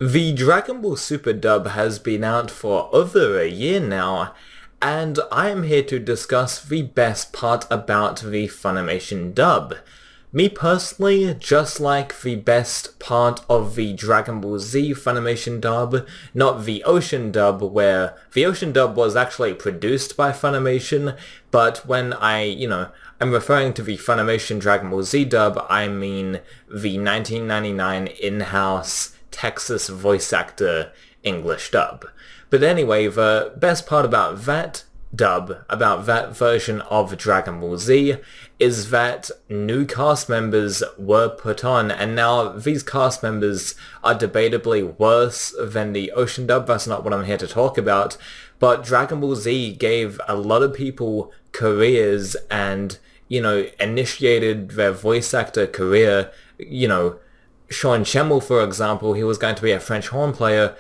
The Dragon Ball Super dub has been out for over a year now, and I am here to discuss the best part about the Funimation dub. Me personally, just like the best part of the Dragon Ball Z Funimation dub, not the Ocean dub, where the Ocean dub was actually produced by Funimation, but when I'm referring to the Funimation Dragon Ball Z dub, I mean the 1999 in-house Texas voice actor English dub. But anyway, the best part about that dub, about that version of Dragon Ball Z, is that new cast members were put on, and now these cast members are debatably worse than the Ocean dub. That's not what I'm here to talk about, but Dragon Ball Z gave a lot of people careers and, initiated their voice actor career. Sean Schemmel, for example, he was going to be a French horn player.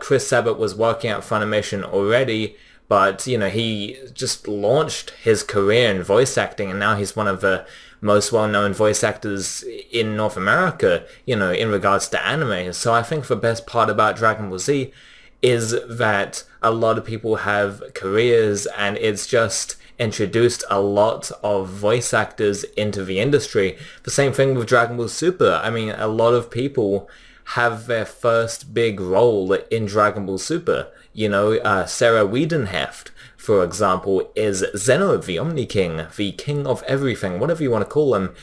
Chris Sabat was working at Funimation already, but, he just launched his career in voice acting, and now he's one of the most well-known voice actors in North America, in regards to anime. So I think the best part about Dragon Ball Z is that a lot of people have careers, and it's just introduced a lot of voice actors into the industry. The same thing with Dragon Ball Super. I mean, a lot of people have their first big role in Dragon Ball Super. Sarah Wiedenheft, for example, is Zeno, the Omni King, the king of everything, whatever you want to call him.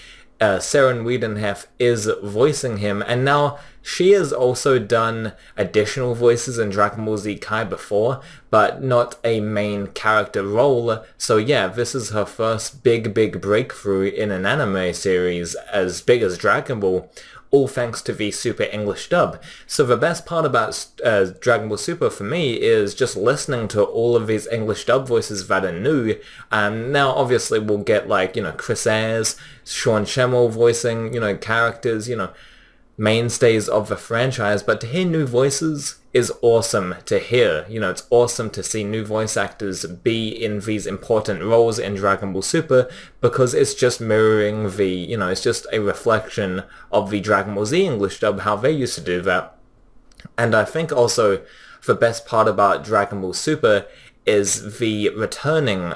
Sarah Wiedenheft is voicing him, and now she has also done additional voices in Dragon Ball Z Kai before, but not a main character role. So yeah, this is her first big breakthrough in an anime series as big as Dragon Ball, all thanks to the Super English dub. So the best part about Dragon Ball Super for me is just listening to all of these English dub voices that are new. Now obviously we'll get Chris Ayres, Sean Schemmel voicing, characters, mainstays of the franchise, but to hear new voices is awesome to hear. It's awesome to see new voice actors be in these important roles in Dragon Ball Super, because it's just mirroring it's just a reflection of the Dragon Ball Z English dub, how they used to do that. And I think also the best part about Dragon Ball Super is the returning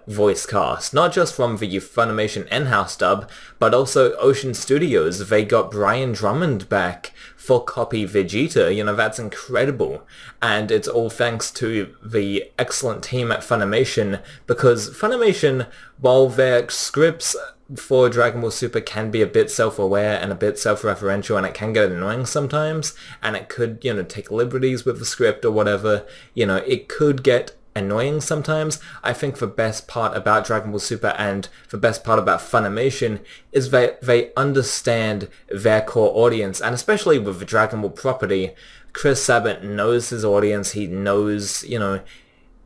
voice cast, not just from the Funimation in-house dub, but also Ocean Studios. They got Brian Drummond back for Copy Vegeta. That's incredible, and it's all thanks to the excellent team at Funimation, because Funimation, while their scripts for Dragon Ball Super can be a bit self-aware and a bit self-referential, and it can get annoying sometimes, and it could, take liberties with the script or whatever, it could get annoying sometimes. I think the best part about Dragon Ball Super and the best part about Funimation is that they understand their core audience, and especially with the Dragon Ball property, Chris Sabat knows his audience. He knows,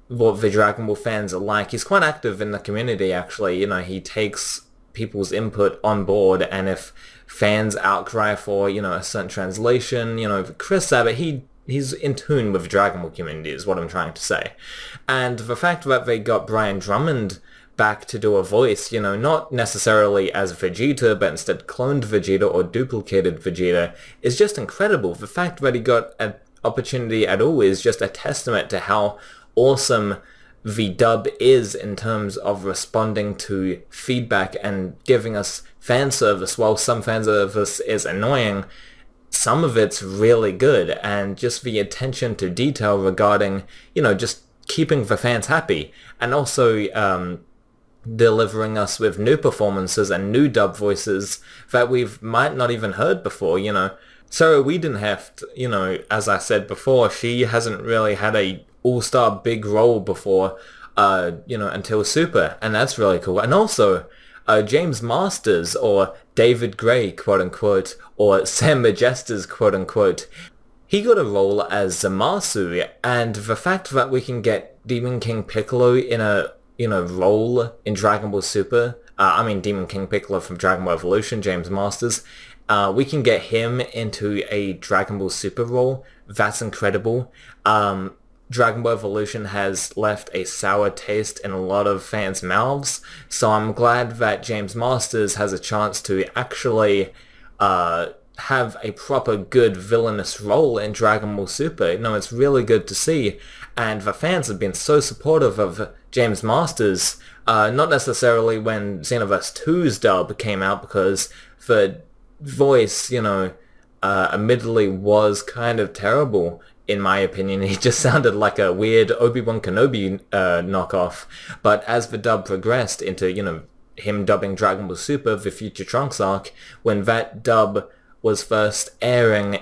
what the Dragon Ball fans are like. He's quite active in the community, actually. He takes people's input on board, and if fans outcry for, a certain translation, Chris Sabat, he's in tune with the Dragon Ball community, is what I'm trying to say. And the fact that they got Brian Drummond back to do a voice, not necessarily as Vegeta, but instead cloned Vegeta or duplicated Vegeta, is just incredible. The fact that he got an opportunity at all is just a testament to how awesome the dub is in terms of responding to feedback and giving us fan service. While some fan service is annoying, some of it's really good, and just the attention to detail regarding, just keeping the fans happy, and also delivering us with new performances and new dub voices that we've might not even heard before. Sarah Wiedenheft, as I said before, she hasn't really had a all-star big role before, until Super, and that's really cool. And also, James Masters, or David Gray, quote-unquote, or Sam Majestas, quote-unquote, he got a role as Zamasu, and the fact that we can get Demon King Piccolo in a, role in Dragon Ball Super, Demon King Piccolo from Dragon Ball Evolution, James Masters, we can get him into a Dragon Ball Super role. That's incredible. Dragon Ball Evolution has left a sour taste in a lot of fans' mouths, so I'm glad that James Masters has a chance to actually have a proper good villainous role in Dragon Ball Super. It's really good to see, and the fans have been so supportive of James Masters, not necessarily when Xenoverse 2's dub came out, because the voice, admittedly was kind of terrible, in my opinion. He just sounded like a weird Obi-Wan Kenobi knockoff, but as the dub progressed into, him dubbing Dragon Ball Super, the Future Trunks arc, when that dub was first airing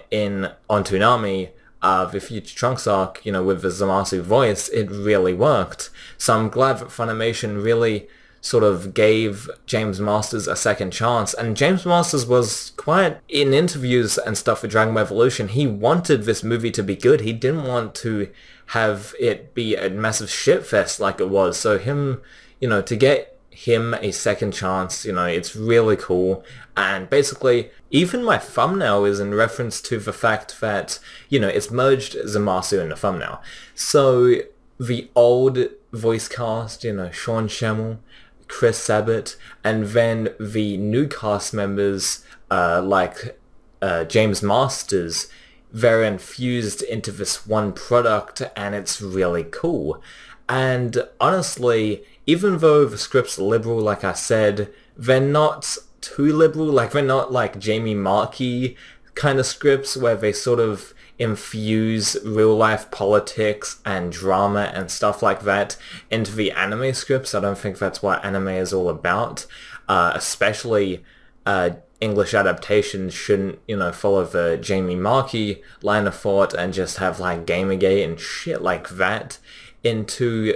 on Toonami, the Future Trunks arc, with the Zamasu voice, it really worked. So I'm glad that Funimation really sort of gave James Masters a second chance, and James Masters was quite, in interviews and stuff for Dragon Ball Evolution, he wanted this movie to be good. He didn't want to have it be a massive shitfest like it was, so him, to get him a second chance, it's really cool. And basically, even my thumbnail is in reference to the fact that, it's merged Zamasu in the thumbnail. So the old voice cast, Sean Schemmel, Chris Sabat, and then the new cast members, like James Masters, they're infused into this one product, and it's really cool. And honestly, even though the scripts are liberal, like I said, they're not too liberal. Like, they're not like Jamie Markey kind of scripts where they sort of infuse real-life politics and drama and stuff like that into the anime scripts. I don't think that's what anime is all about. Especially English adaptations shouldn't, follow the Jamie Markey line of thought and just have like Gamergate and shit like that into,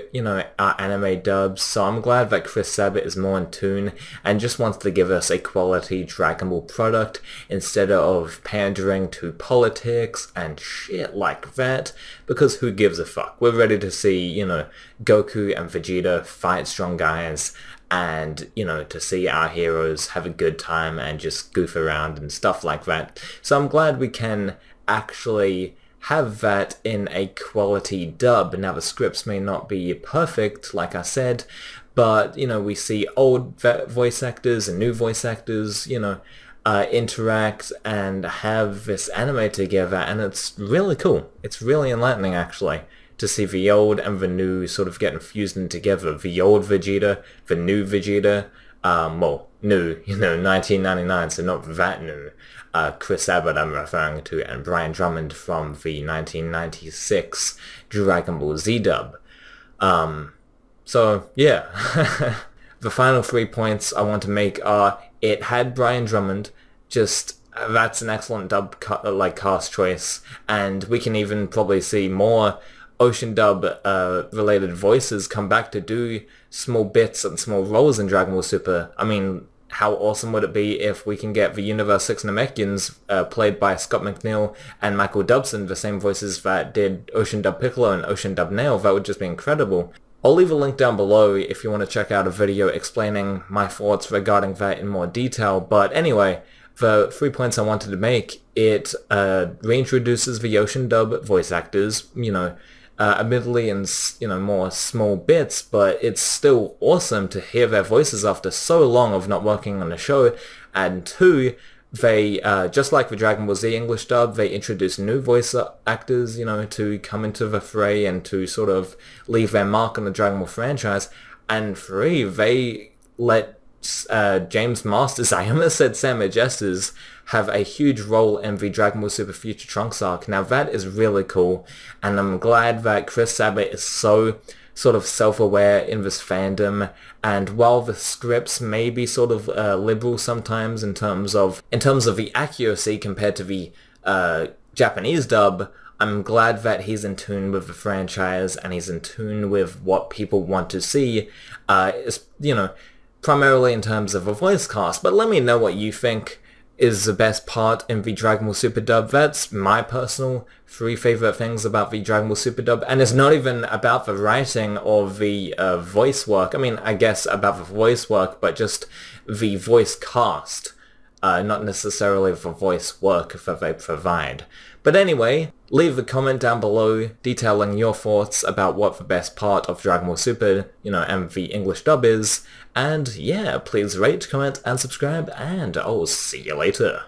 our anime dubs. So I'm glad that Chris Sabat is more in tune and just wants to give us a quality Dragon Ball product instead of pandering to politics and shit like that, because who gives a fuck? We're ready to see, Goku and Vegeta fight strong guys, and, to see our heroes have a good time and just goof around and stuff like that. So I'm glad we can actually have that in a quality dub. Now, the scripts may not be perfect, like I said, but, we see old voice actors and new voice actors, interact and have this anime together, and it's really cool. It's really enlightening, actually, to see the old and the new sort of get infused in together. The old Vegeta, the new Vegeta, new, 1999, so not that new. Chris Sabat I'm referring to, and Brian Drummond from the 1996 Dragon Ball Z dub. So, yeah. The final 3 points I want to make are, it had Brian Drummond, that's an excellent dub cast choice, and we can even probably see more Ocean Dub related voices come back to do small bits and small roles in Dragon Ball Super. I mean, how awesome would it be if we can get the Universe 6 Namekians played by Scott McNeil and Michael Dobson, the same voices that did Ocean Dub Piccolo and Ocean Dub Nail? That would just be incredible. I'll leave a link down below if you want to check out a video explaining my thoughts regarding that in more detail. But anyway, the 3 points I wanted to make, it reintroduces the Ocean Dub voice actors, admittedly in, more small bits, but it's still awesome to hear their voices after so long of not working on the show. And 2, they, just like the Dragon Ball Z English dub, they introduce new voice actors, to come into the fray and to sort of leave their mark on the Dragon Ball franchise. And 3, they let James Masters, I almost said Sam Majestas, have a huge role in the Dragon Ball Super Future Trunks arc. Now that is really cool, and I'm glad that Chris Sabat is so sort of self-aware in this fandom, and while the scripts may be sort of liberal sometimes in terms of the accuracy compared to the Japanese dub, I'm glad that he's in tune with the franchise and he's in tune with what people want to see, primarily in terms of a voice cast. But let me know what you think is the best part in the Dragon Ball Super dub. That's my personal 3 favorite things about the Dragon Ball Super dub, and it's not even about the writing or the voice work. I mean, I guess about the voice work, but just the voice cast, not necessarily the voice work that they provide. But anyway, leave a comment down below detailing your thoughts about what the best part of Dragon Ball Super, and the English dub is. And yeah, please rate, comment, and subscribe, and I'll see you later.